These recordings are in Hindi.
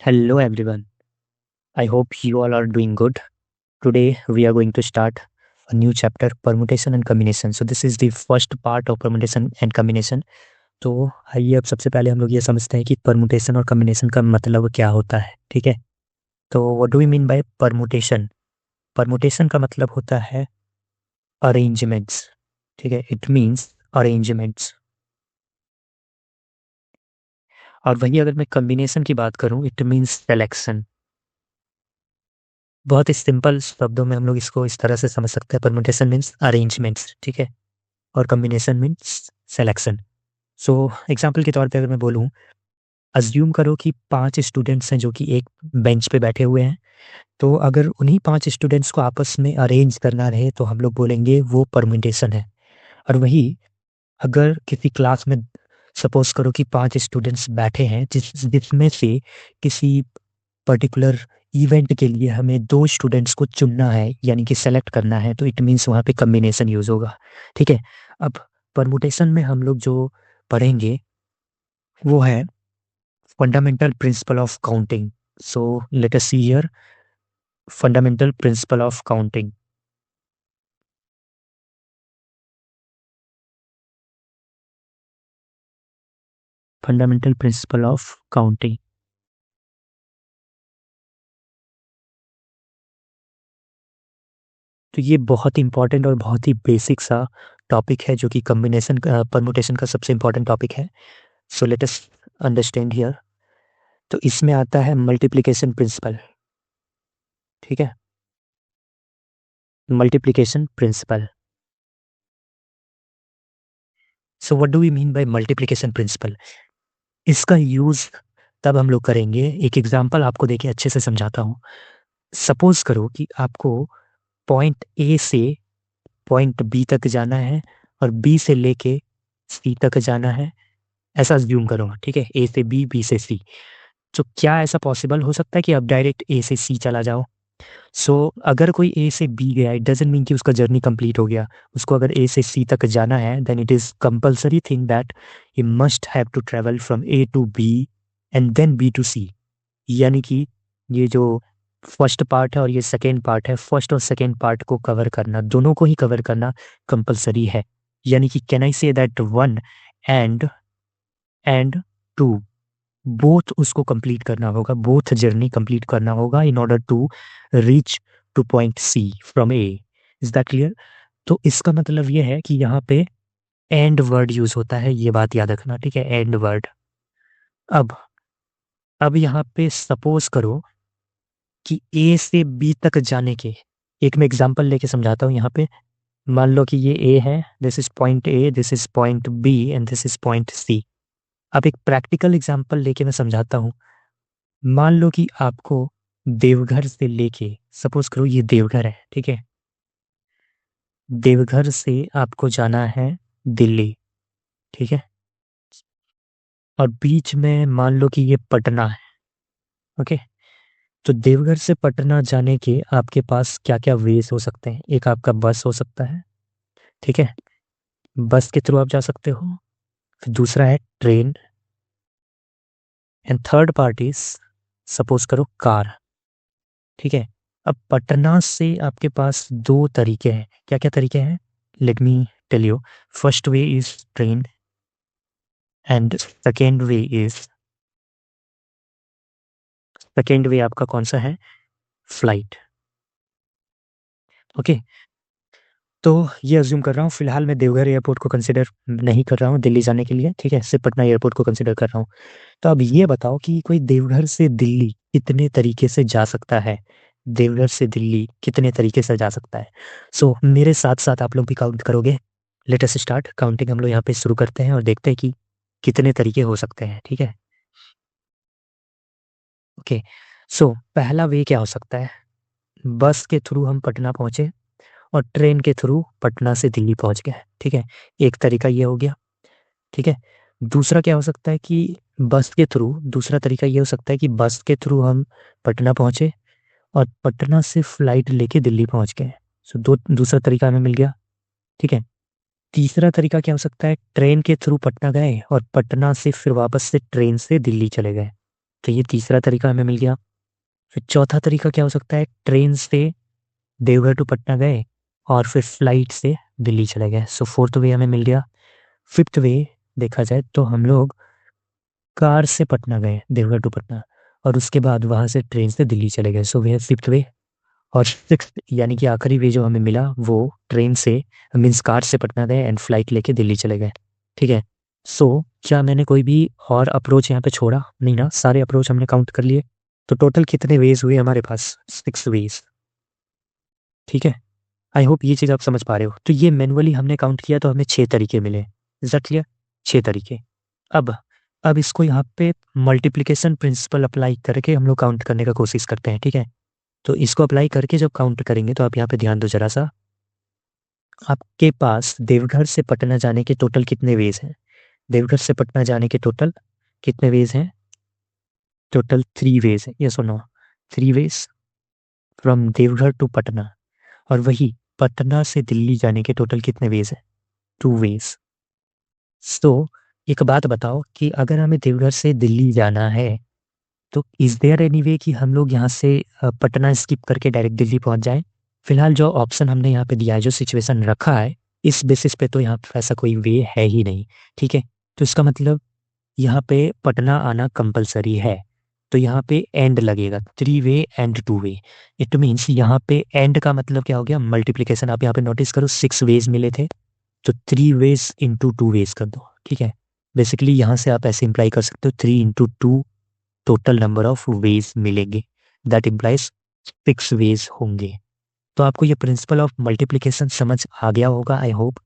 Hello everyone. I hope you all are doing good. Today we are going to start a new chapter, permutation and combination. So this is the first part of permutation and combination. तो आइए अब सबसे पहले हम लोग ये समझते हैं कि परमुटेशन और कम्बिनेशन का मतलब क्या होता है। ठीक है, तो what do we mean by permutation? Permutation का मतलब होता है अरेंजमेंट्स। ठीक है, इट मीन्स अरेंजमेंट्स। और वही अगर मैं कम्बिनेशन की बात करूं, इट मीन्स सेलेक्शन। बहुत ही सिंपल शब्दों में हम लोग इसको इस तरह से समझ सकते हैं, परमुटेशन मीन्स अरेंजमेंट्स। ठीक है, और combination means selection. So example के तौर पे अगर मैं बोलूँ, अज्यूम करो कि 5 स्टूडेंट्स हैं जो कि एक बेंच पे बैठे हुए हैं। तो अगर उन्हीं 5 स्टूडेंट्स को आपस में अरेंज करना रहे तो हम लोग बोलेंगे वो परम्यूटेशन है। और वही अगर किसी क्लास में सपोज करो कि 5 स्टूडेंट्स बैठे हैं जिसमें से किसी पर्टिकुलर इवेंट के लिए हमें 2 स्टूडेंट्स को चुनना है, यानी कि सेलेक्ट करना है, तो इट मीन्स वहाँ पे कॉम्बिनेशन यूज़ होगा। ठीक है, अब परमुटेशन में हम लोग जो पढ़ेंगे वो है fundamental principle of counting. So let us see here fundamental principle of counting. Fundamental principle of counting. तो ये बहुत ही इंपॉर्टेंट और बहुत ही बेसिक सा टॉपिक है जो कि कॉम्बिनेशन परमुटेशन का सबसे इंपॉर्टेंट टॉपिक है। So let us understand here. तो इसमें आता है मल्टीप्लिकेशन प्रिंसिपल। ठीक है, multiplication principle. So what do we mean by multiplication principle? इसका यूज तब हम लोग करेंगे, एक एग्जांपल आपको देके अच्छे से समझाता हूँ। सपोज करो कि आपको पॉइंट ए से पॉइंट बी तक जाना है और बी से लेके सी तक जाना है। ऐसा अज्यूम करो, ठीक है, ए से बी, बी से सी। तो क्या ऐसा पॉसिबल हो सकता है कि आप डायरेक्ट ए से सी चला जाओ? सो अगर कोई ए से बी गया, इट डजंट मीन कि उसका जर्नी कंप्लीट हो गया। उसको अगर ए से सी तक जाना है, then it is compulsory thing that he must have to travel from A to B and then B to C. यानी कि ये जो फर्स्ट पार्ट है और ये सेकेंड पार्ट है, फर्स्ट और सेकेंड पार्ट को कवर करना, दोनों को ही कवर करना कंपल्सरी है। यानी कि can I say that one and and two both उसको कंप्लीट करना होगा, बोथ जर्नी कंप्लीट करना होगा in order to reach to point C from A. Is that clear? तो इसका मतलब ये है कि यहाँ पे एंड वर्ड यूज होता है, ये बात याद रखना। ठीक है, एंड वर्ड। अब अब यहाँ पे सपोज करो कि ए से बी तक जाने के, एक मैं एग्जांपल लेके समझाता हूँ यहाँ पे। मान लो कि ये ए है, this is point A, this is point B and this is point C. अब एक प्रैक्टिकल एग्जांपल लेके मैं समझाता हूँ। मान लो कि आपको देवघर से लेके, सपोज करो ये देवघर है, ठीक है, देवघर से आपको जाना है दिल्ली। ठीक है, और बीच में मान लो कि ये पटना है। ओके, तो देवघर से पटना जाने के आपके पास क्या क्या वेज हो सकते हैं? एक आपका बस हो सकता है, ठीक है, बस के थ्रू आप जा सकते हो। फिर दूसरा है train, and third part is suppose करो कार। ठीक है, अब पटना से आपके पास दो तरीके हैं। क्या क्या तरीके हैं? Let me tell you. First way is train and second way आपका कौन सा है? फ्लाइट। ओके, तो ये अज्यूम कर रहा हूँ, फिलहाल मैं देवघर एयरपोर्ट को कंसिडर नहीं कर रहा हूँ दिल्ली जाने के लिए। ठीक है, सिर्फ पटना एयरपोर्ट को कंसिडर कर रहा हूँ। तो अब ये बताओ कि कोई देवघर से दिल्ली कितने तरीके से जा सकता है? देवघर से दिल्ली कितने तरीके से जा सकता है? सो मेरे साथ साथ आप लोग भी काउंट करोगे। Let us start counting. हम लोग यहाँ पे शुरू करते हैं और देखते हैं कि कितने तरीके हो सकते हैं। ठीक है, ओके। सो पहला वे क्या हो सकता है? बस के थ्रू हम पटना पहुंचे और ट्रेन के थ्रू पटना से दिल्ली पहुंच गए। ठीक है, एक तरीका ये हो गया। ठीक है, दूसरा क्या हो सकता है कि बस के थ्रू, दूसरा तरीका ये हो सकता है कि बस के थ्रू हम पटना पहुंचे और पटना से फ्लाइट लेके दिल्ली पहुंच गए। सो दूसरा तरीका हमें मिल गया। ठीक है, तीसरा तरीका क्या हो सकता है? ट्रेन के थ्रू पटना गए और पटना से फिर वापस से ट्रेन से दिल्ली चले गए। तो ये तीसरा तरीका हमें मिल गया। फिर चौथा तरीका क्या हो सकता है, ट्रेन से देवघर टू पटना गए और फिर फ्लाइट से दिल्ली चले गए। सो फोर्थ वे हमें मिल गया। फिफ्थ वे देखा जाए तो हम लोग कार से पटना गए, देवघर टू पटना, और उसके बाद वहाँ से ट्रेन से दिल्ली चले गए। सो वे है फिफ्थ वे। और सिक्स यानी कि आखिरी वे जो हमें मिला वो ट्रेन से मीन्स कार से पटना गए एंड फ्लाइट लेके दिल्ली चले गए। ठीक है। सो क्या मैंने कोई भी और अप्रोच यहाँ पे छोड़ा नहीं ना, सारे अप्रोच हमने काउंट कर लिए। तो टोटल कितने वेज हुए हमारे पास, 6 वेज। ठीक है। आई होप ये चीज़ आप समझ पा रहे हो। तो ये मैनुअली हमने काउंट किया तो हमें 6 तरीके मिले। Is that clear? 6 तरीके। अब अब इसको यहाँ पे मल्टीप्लिकेशन प्रिंसिपल अप्लाई करके हम लोग काउंट करने का कोशिश करते हैं। ठीक है। तो इसको अप्लाई करके जब काउंट करेंगे तो आप यहाँ पे ध्यान दो जरा सा। आपके पास देवघर से पटना जाने के टोटल कितने वेज हैं? देवघर से पटना जाने के टोटल कितने वेज हैं? टोटल 3 वेज है, यस और no? 3 ways from Deoghar to Patna. और वही पटना से दिल्ली जाने के टोटल कितने वेज हैं? 2 वेज। तो एक बात बताओ कि अगर हमें देवघर से दिल्ली जाना है तो इज देयर एनी वे कि हम लोग यहाँ से पटना स्किप करके डायरेक्ट दिल्ली पहुंच जाएं? फिलहाल जो ऑप्शन हमने यहाँ पे दिया है, जो सिचुएशन रखा है, इस बेसिस पे तो यहाँ पे ऐसा कोई वे है ही नहीं। ठीक है। तो इसका मतलब यहाँ पे पटना आना कंपलसरी है। तो यहाँ पे एंड लगेगा, 3 way and 2 way. It means यहाँ पे एंड का मतलब क्या हो गया, मल्टीप्लीकेशन। आप यहाँ पे नोटिस करो 6 वेज मिले थे, तो 3 वेज इंटू 2 वेज कर दो। ठीक है। बेसिकली यहाँ से आप ऐसे इंप्लाई कर सकते हो 3 into 2 total number of ways मिलेंगे, दैट इम्प्लाइज 6 वेज होंगे। तो आपको ये प्रिंसिपल ऑफ मल्टीप्लिकेशन समझ आ गया होगा, आई होप।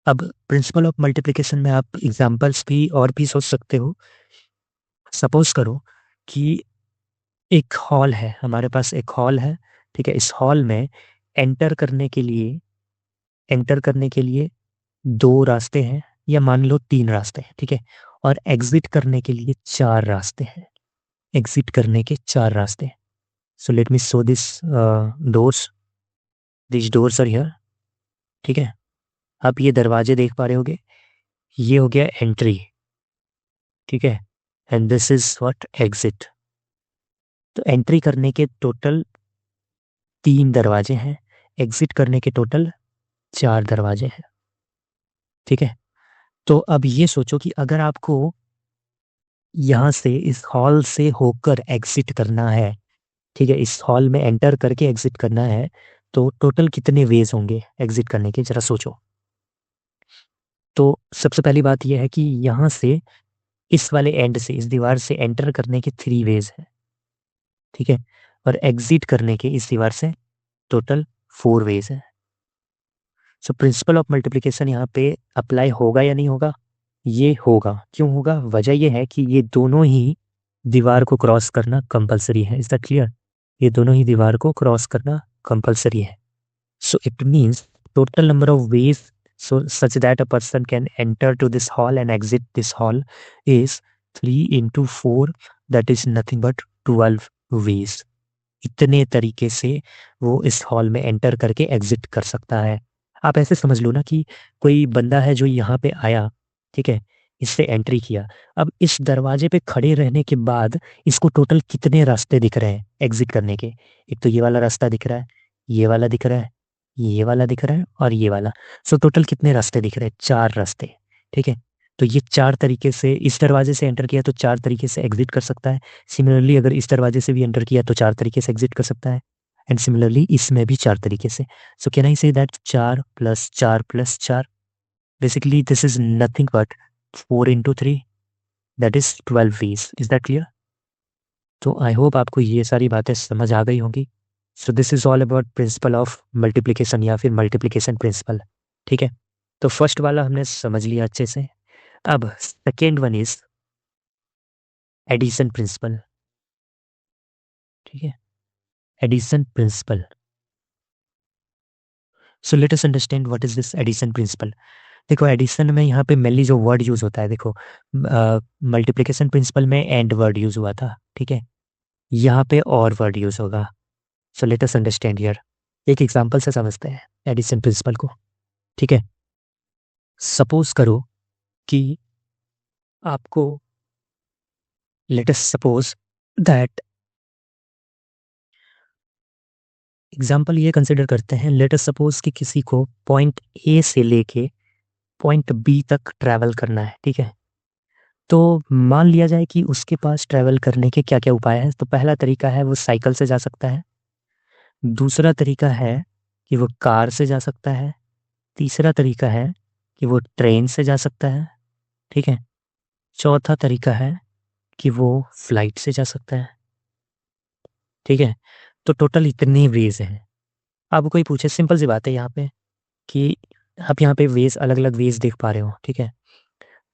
अब प्रिंसिपल ऑफ मल्टीप्लिकेशन में आप एग्जांपल्स भी और भी सोच सकते हो। सपोज करो कि एक हॉल है, हमारे पास एक हॉल है। ठीक है। इस हॉल में एंटर करने के लिए एंटर करने के लिए 2 रास्ते हैं, या मान लो 3 रास्ते हैं। ठीक है। और एग्जिट करने के लिए 4 रास्ते हैं। एग्जिट करने के 4 रास्ते हैं। So let me show this doors. This doors are here. ठीक है। आप ये दरवाजे देख पा रहे होगे, ये हो गया एंट्री। ठीक है। And this is what, exit. तो एंट्री करने के टोटल 3 दरवाजे हैं, एग्जिट करने के टोटल 4 दरवाजे हैं। ठीक है। तो अब ये सोचो कि अगर आपको यहाँ से इस हॉल से होकर एग्जिट करना है, ठीक है, इस हॉल में एंटर करके एग्जिट करना है, तो टोटल कितने वेज होंगे एग्जिट करने के, जरा सोचो। तो सबसे पहली बात यह है कि यहाँ से इस वाले एंड से, इस दीवार से एंटर करने के 3 वेज हैं। ठीक है। और एग्जिट करने के इस दीवार से टोटल 4 वेज हैं। सो प्रिंसिपल ऑफ मल्टीप्लिकेशन यहाँ पे अप्लाई होगा या नहीं होगा? ये होगा। क्यों होगा? वजह ये है कि ये दोनों ही दीवार को क्रॉस करना कंपलसरी है। Is that clear? ये दोनों ही दीवार को क्रॉस करना कंपलसरी है। So it means total number of ways so such that a person can enter to this hall and exit this hall is 3 into 4, that is nothing but 12 ways। इतने तरीके से वो इस हॉल में एंटर करके एग्जिट कर सकता है। आप ऐसे समझ लो ना कि कोई बंदा है जो यहाँ पे आया, ठीक है, इससे एंट्री किया। अब इस दरवाजे पे खड़े रहने के बाद इसको टोटल कितने रास्ते दिख रहे हैं एग्जिट करने के? एक तो ये वाला रास्ता दिख रहा है, ये वाला दिख रहा है, ये वाला दिख रहा है और ये वाला। सो टोटल कितने रास्ते दिख रहे हैं? 4 रास्ते। ठीक है। तो ये 4 तरीके से, इस दरवाजे से एंटर किया तो 4 तरीके से एग्जिट कर सकता है। सिमिलरली अगर इस दरवाजे से भी एंटर किया तो 4 तरीके से एग्जिट कर सकता है। एंड सिमिलरली इसमें भी 4 तरीके से। सो can I say that 4 + 4 + 4, basically this is nothing but 4 into 3, that is 12 ways. Is that clear? तो आई होप आपको ये सारी बातें समझ आ गई होंगी। So this is all about principle of multiplication या फिर मल्टीप्लिकेशन प्रिंसिपल। ठीक है। तो फर्स्ट वाला हमने समझ लिया अच्छे से। अब second one is addition principle. ठीक है। Addition principle. So let us understand what is this addition principle. देखो एडिशन में यहाँ पे मेनली जो वर्ड यूज होता है, देखो मल्टीप्लिकेशन प्रिंसिपल में एंड वर्ड यूज हुआ था। ठीक है। यहाँ पे और वर्ड यूज होगा। सो लेट अस अंडरस्टैंड हियर। एक एग्जांपल से समझते हैं एडिशन प्रिंसिपल को। ठीक है। सपोज करो कि आपको let us suppose that example ये कंसिडर करते हैं, लेट अस सपोज कि किसी को पॉइंट ए से लेके पॉइंट बी तक ट्रैवल करना है, ठीक है। तो मान लिया जाए कि उसके पास ट्रैवल करने के क्या क्या उपाय हैं। तो पहला तरीका है वो साइकिल से जा सकता है, दूसरा तरीका है कि वो कार से जा सकता है, तीसरा तरीका है कि वो ट्रेन से जा सकता है, ठीक है। चौथा तरीका है कि वो फ्लाइट से जा सकता है, ठीक है। तो टोटल इतने वेज हैं। अब कोई पूछे, सिंपल सी बात है यहाँ पे कि आप यहाँ पे वेज अलग अलग वेज देख पा रहे हो, ठीक है।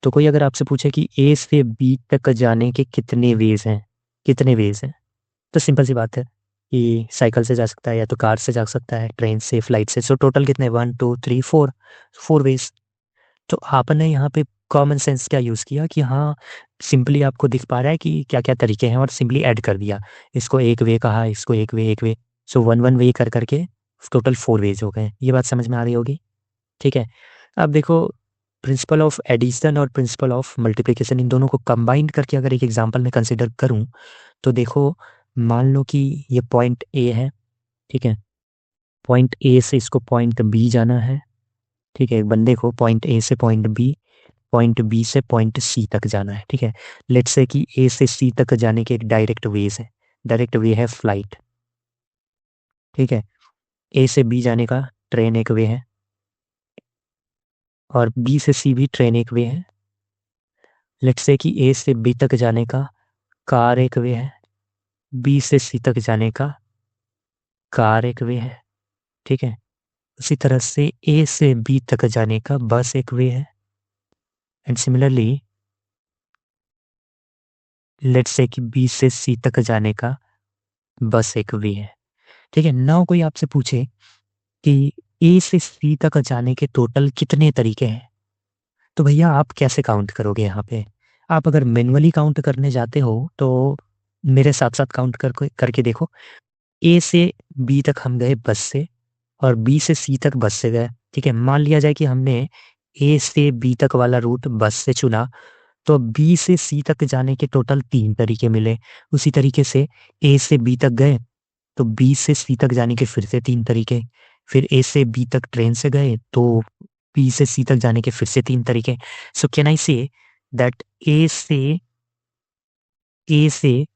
तो कोई अगर आपसे पूछे कि ए से बी तक जाने के कितने वेज हैं, कितने वेज हैं, तो सिंपल सी बात है कि साइकिल से जा सकता है, या तो कार से जा सकता है, ट्रेन से, फ्लाइट से। सो टोटल कितने, 1 2 3 4, 4 वेज। तो आपने यहाँ पे कॉमन सेंस क्या यूज़ किया कि हाँ, सिंपली आपको दिख पा रहा है कि क्या क्या तरीके हैं और सिंपली ऐड कर दिया। इसको एक वे कहा, इसको एक वे। सो वन वन वे कर करके टोटल 4 वेज हो गए। ये बात समझ में आ रही होगी, ठीक है। अब देखो, प्रिंसिपल ऑफ एडिशन और प्रिंसिपल ऑफ मल्टीप्लिकेशन, इन दोनों को कंबाइंड करके अगर एक एग्जांपल में कंसिडर करूं, तो देखो, मान लो कि ये पॉइंट ए है, ठीक है। पॉइंट ए से इसको पॉइंट बी जाना है, ठीक है। एक बंदे को पॉइंट ए से पॉइंट बी से पॉइंट सी तक जाना है, ठीक है। लेट्स से कि ए से सी तक जाने के एक डायरेक्ट वेज है, डायरेक्ट वे है फ्लाइट, ठीक है। ए से बी जाने का ट्रेन एक वे है, और बी से सी भी ट्रेन एक वे है। लेट्स से कि ए से बी तक जाने का कार एक वे है, बी से सी तक जाने का कार एक वे है, ठीक है। उसी तरह से ए से बी तक जाने का बस एक वे है, एंड सिमिलरली लेट्स से कि बी से सी तक जाने का बस एक वे है, ठीक है। नाउ कोई आपसे पूछे कि ए से सी तक जाने के टोटल कितने तरीके हैं, तो भैया आप कैसे काउंट करोगे यहाँ पे। आप अगर मैन्युअली काउंट करने जाते हो तो मेरे साथ साथ काउंट करके देखो। ए से बी तक हम गए बस से, और बी से सी तक बस से गए, ठीक है। मान लिया जाए कि हमने ए से बी तक वाला रूट बस से चुना, तो बी से सी तक जाने के टोटल 3 तरीके मिले। उसी तरीके से ए से बी तक गए, तो बी से सी तक जाने के फिर से 3 तरीके। फिर ए से बी तक ट्रेन से गए, तो बी से सी तक जाने के फिर से 3 तरीके। सो कैन आई से दैट ए से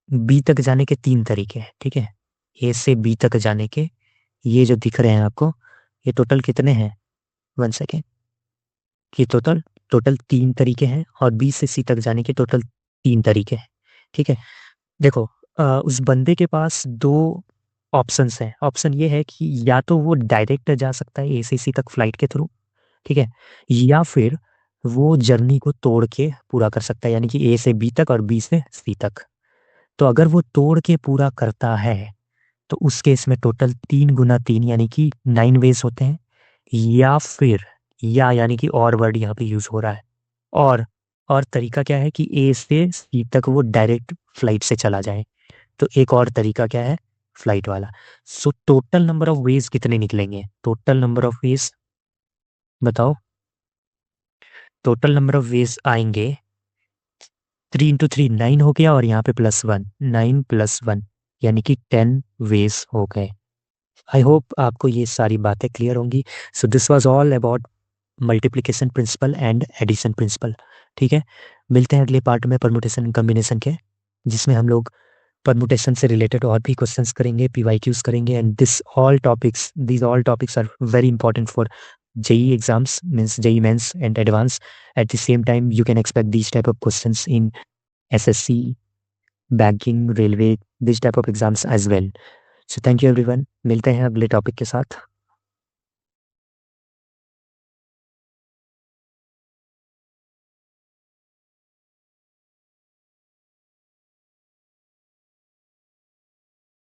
बी तक जाने के 3 तरीके हैं, ठीक है। ए से बी तक जाने के, ये जो दिख रहे हैं आपको, ये टोटल कितने हैं, 1 सेकेंड। ये टोटल टोटल 3 तरीके हैं, और बी से सी तक जाने के टोटल 3 तरीके हैं, ठीक है। देखो, उस बंदे के पास दो ऑप्शंस हैं। ऑप्शन ये है कि या तो वो डायरेक्ट जा सकता है ए से सी तक फ्लाइट के थ्रू, ठीक है, या फिर वो जर्नी को तोड़ के पूरा कर सकता है, यानी कि ए से बी तक और बी से सी तक। तो अगर वो तोड़ के पूरा करता है, तो उस केस में टोटल 3 गुना 3 यानी कि 9 वेज होते हैं। या फिर, या यानी कि और वर्ड यहाँ पे यूज हो रहा है। और और तरीका क्या है कि ए से सी तक वो डायरेक्ट फ्लाइट से चला जाए। तो एक और तरीका क्या है, फ्लाइट वाला। So total number of ways कितने निकलेंगे, टोटल नंबर ऑफ वेज बताओ। टोटल नंबर ऑफ वेज आएंगे 3 × 3 9 हो गया, और यहाँ पे +1, 9 + 1 यानी कि 10 वेज हो गए। आई होप आपको ये सारी बातें क्लियर होंगी। So this was all about multiplication principle and addition principle, ठीक है। मिलते हैं अगले पार्ट में परमुटेशन एंड कॉम्बिनेशन के, जिसमें हम लोग परमुटेशन से रिलेटेड और भी क्वेश्चंस करेंगे, पीवाईक्यूज करेंगे, and these all topics are very important for JEE exams, means JEE mains and advanced. At the same time, you can expect these type of questions in SSC, banking, railway, these type of exams as well. So thank you everyone. मिलते हैं अगले टॉपिक के साथ।